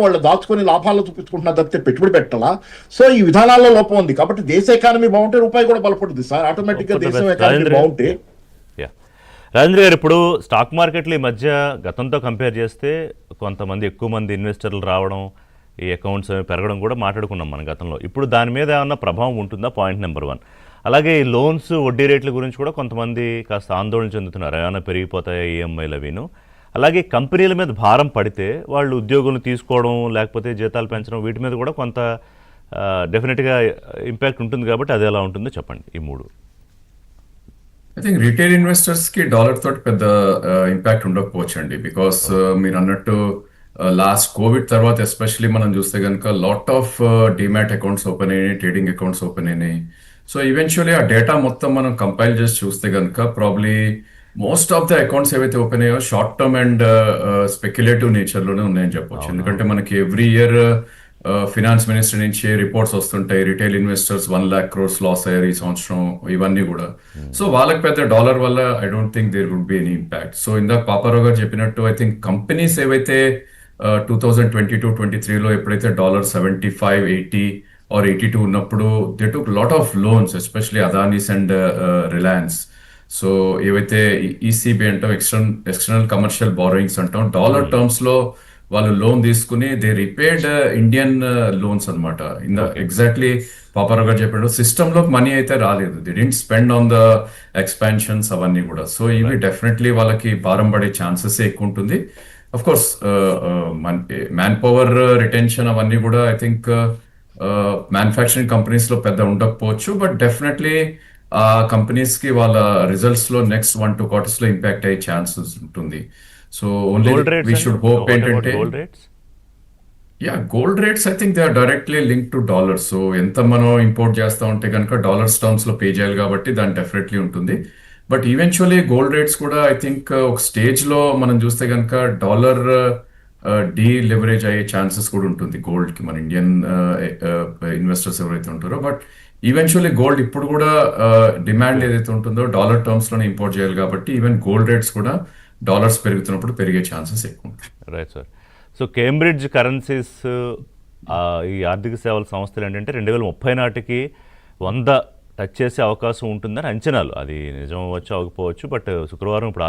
వాళ్ళు దాచుకొని లాభాలు చూపించుకుంటున్నారు తప్పితే పెట్టుబడి పెట్టాలా. సో ఈ విధానాల్లో లోపం ఉంది. కాబట్టి దేశ ఎకానమీ బాగుంటే రూపాయి కూడా బలపడుతుంది సార్. ఆటోమేటిక్ గా దేశం ఎకానమీ బాగుంటే. రాజేంద్ర గారు, ఇప్పుడు స్టాక్ మార్కెట్లు ఈ మధ్య గతంతో కంపేర్ చేస్తే కొంతమంది ఎక్కువ మంది ఇన్వెస్టర్లు రావడం, ఈ అకౌంట్స్ పెరగడం కూడా మాట్లాడుకున్నాం మన గతంలో. ఇప్పుడు దాని మీద ఏమన్నా ప్రభావం ఉంటుందా? Point number 1. అలాగే ఈ లోన్స్ వడ్డీ రేట్ల గురించి కూడా కొంతమంది కాస్త ఆందోళన చెందుతున్నారు, ఏమైనా పెరిగిపోతాయా ఈఎంఐలు అవిను. అలాగే కంపెనీల మీద భారం పడితే వాళ్ళు ఉద్యోగులను తీసుకోవడం లేకపోతే జీతాలు పెంచడం వీటి మీద కూడా కొంత డెఫినెట్గా ఇంపాక్ట్ ఉంటుంది. కాబట్టి అది ఎలా ఉంటుందో చెప్పండి ఈ 3. ఐ థింక్ రిటైల్ ఇన్వెస్టర్స్ కి డాలర్ తోటి పెద్ద ఇంపాక్ట్ ఉండకపోవచ్చు అండి. బికాస్ మీరు అన్నట్టు లాస్ట్ కోవిడ్ తర్వాత ఎస్పెషల్లీ మనం చూస్తే కనుక lot of demat accounts open అయినాయి, ట్రేడింగ్ అకౌంట్స్ ఓపెన్ అయినాయి. సో ఈవెన్చువల్లీ ఆ డేటా మొత్తం మనం కంపైల్ చేసి చూస్తే కనుక probably most of the accounts ఏవైతే ఓపెన్ అయ్యో షార్ట్ టర్మ్ అండ్ స్పెక్యులేటివ్ నేచర్లోనే ఉన్నాయని చెప్పొచ్చు. ఎందుకంటే మనకి ఎవ్రీ ఇయర్ ఫినాన్స్ మినిస్టర్ నుంచి రిపోర్ట్స్ వస్తుంటాయి, retail investors 1 lakh crores loss అయ్యారు ఈ సంవత్సరం, ఇవన్నీ కూడా. సో వాళ్ళకి పెద్ద డాలర్ వల్ల I don't think there would be any impact. So ఇందాక పాపారావు గారు చెప్పినట్టు ఐ థింక్ కంపెనీస్ ఏవైతే 2022-23లో ఎప్పుడైతే $75, $80 or $82 ఉన్నప్పుడు they took lot of loans, especially Adanis and Reliance. So ఏవైతే ఈసీబీ అంటాం, ఎక్స్టర్నల్ కమర్షియల్ బారోయింగ్స్ అంటాం, డాలర్ టర్మ్స్ లో వాళ్ళు లోన్ తీసుకుని దే రిపేడ్ ఇండియన్ లోన్స్ అనమాట. ఇన్ ద ఎగ్జాక్ట్లీ పాపారావు గారు చెప్పాడు, సిస్టమ్ లో మనీ అయితే రాలేదు, they didn't spend on the expansions అవన్నీ కూడా. సో ఇవి డెఫినెట్లీ వాళ్ళకి భారం పడే ఛాన్సెస్ ఎక్కువ ఉంటుంది. Of course man power retention అవన్నీ కూడా ఐ థింక్ మ్యానుఫ్యాక్చరింగ్ కంపెనీస్ లో పెద్ద ఉండకపోవచ్చు, బట్ డెఫినెట్లీ ఆ కంపెనీస్ కి వాళ్ళ రిజల్ట్స్ లో నెక్స్ట్ 1-2 quarters లో ఇంపాక్ట్ అయ్యే ఛాన్సెస్ ఉంటుంది. So only we should hope ఏంటంటే gold rates I think they are directly link to dollar. So ఎంత మనం ఇంపోర్ట్ చేస్తా ఉంటే కనుక డాలర్స్ టర్మ్స్ లో పే చేయాలి కాబట్టి దాని డెఫినెట్లీ ఉంటుంది. బట్ ఈవెన్చువల్లీ గోల్డ్ రేట్స్ కూడా ఐ థింక్ ఒక స్టేజ్ లో మనం చూస్తే కనుక డాలర్ డీ లెవరేజ్ అయ్యే ఛాన్సెస్ కూడా ఉంటుంది గోల్డ్ కి, మన ఇండియన్ ఇన్వెస్టర్స్ ఎవరైతే ఉంటారో. బట్ ఈవెన్చువల్లీ గోల్డ్ ఇప్పుడు కూడా డిమాండ్ ఏదైతే ఉంటుందో డాలర్ టర్మ్స్ లోనే ఇంపోర్ట్ చేయాలి కాబట్టి ఈవెన్ గోల్డ్ రేట్స్ కూడా డాలర్స్ పెరుగుతున్నప్పుడు పెరిగే ఛాన్సెస్ ఎక్కువ ఉంటాయి. Right sir. So Cambridge currencies ఈ ఆర్థిక సేవల సంస్థలు ఏంటంటే 2030 నాటికి 100 టచ్ చేసే అవకాశం ఉంటుందని అంచనాలు. అది నిజం అవ్వచ్చు అవ్వకపోవచ్చు. బట్ శుక్రవారం ఇప్పుడు